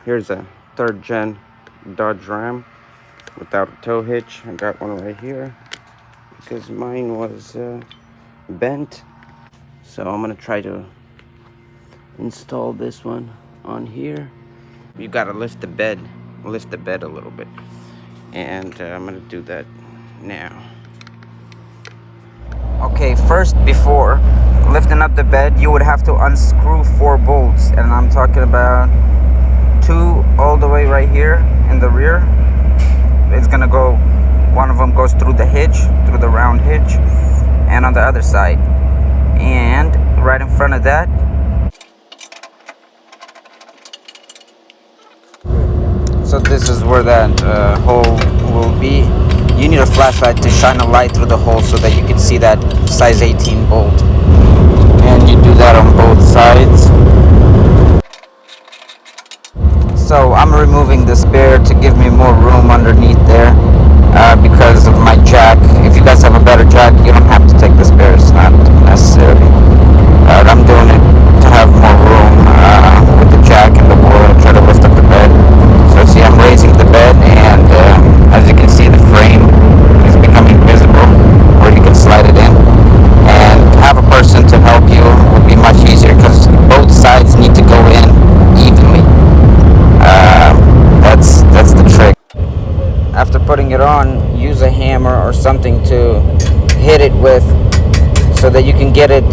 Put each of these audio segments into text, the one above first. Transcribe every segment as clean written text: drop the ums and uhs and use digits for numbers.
Here's a 3rd gen Dodge Ram without a tow hitch. I got one right here because mine was bent. So I'm gonna try to install this one on here. You gotta lift the bed a little bit, and I'm gonna do that now. Okay, first, before lifting up the bed, you would have to unscrew 4 bolts, and I'm talking about 2 all the way right here in the rear. It's gonna go, one of them goes through the hitch, through the round hitch, and on the other side, and right in front of that. So this is where that hole will be. You need a flashlight to shine a light through the hole so that you can see that size 18 bolt. And you do that on both sides. So I'm removing the spare to give me more room underneath there because of my jack. If you guys have a better jack, you don't have to take the spare. It's not necessary. I'm doing it to have more room with the jack and the wood. Try to lift up the bed. So see, I'm raising the bed, and as you can see, the frame is becoming visible, where you can slide it in. And have a person to help you would be much easier because both sides need to go in evenly. That's the trick. After putting it on, use a hammer or something to hit it with, so that you can get it,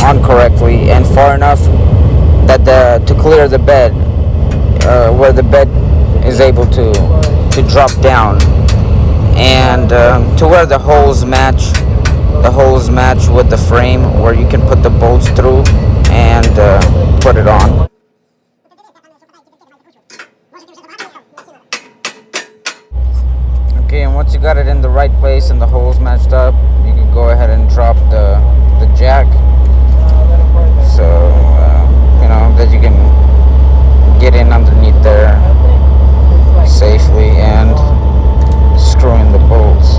on correctly and far enough that to clear the bed, where the bed is able to drop down, and to where the holes match. The holes match with the frame, where you can put the bolts through and put it on. Okay, and once you got it in the right place and the holes matched up, you can go ahead and drop the jack, so that you can get in underneath there safely and screw in the bolts.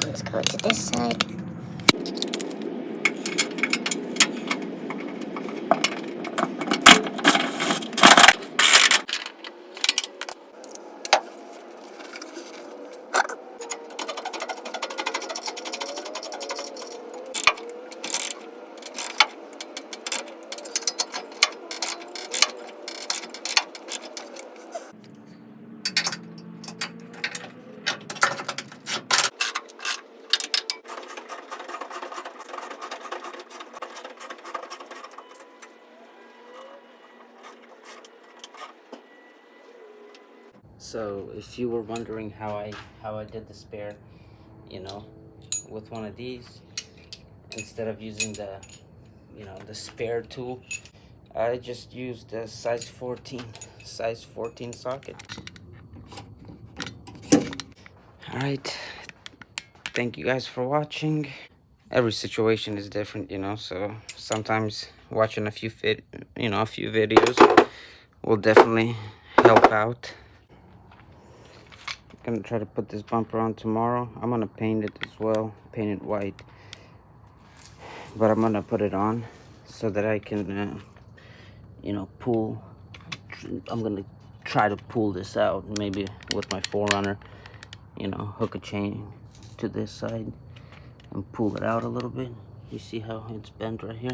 Let's go to this side. So if you were wondering how I did the spare, with one of these, instead of using the spare tool, I just used a size 14 socket. All right, thank you guys for watching. Every situation is different, so sometimes watching a few videos will definitely help out. I'm gonna try to put this bumper on tomorrow. I'm gonna paint it as well, paint it white, but I'm gonna put it on so that I can pull. I'm gonna try to pull this out, maybe with my 4Runner, hook a chain to this side and pull it out a little bit. You see how it's bent right here?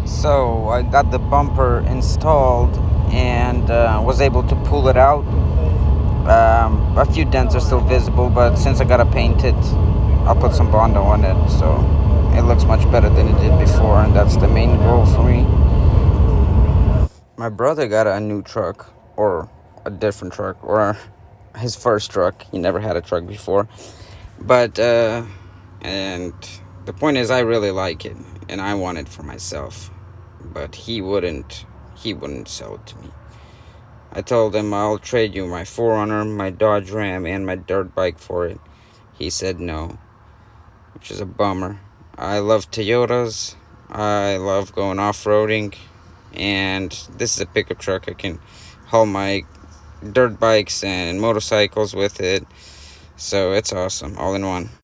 So I got the bumper installed and was able to pull it out. A few dents are still visible, but since I gotta paint it, I'll put some Bondo on it, so it looks much better than it did before, and that's the main goal for me. My brother got a new truck, or a different truck, or his first truck. He never had a truck before, but and the point is, I really like it and I want it for myself, but he wouldn't sell it to me. I told him, I'll trade you my 4Runner, my Dodge Ram, and my dirt bike for it. He said no, which is a bummer. I love Toyotas. I love going off-roading. And this is a pickup truck. I can haul my dirt bikes and motorcycles with it. So it's awesome, all in one.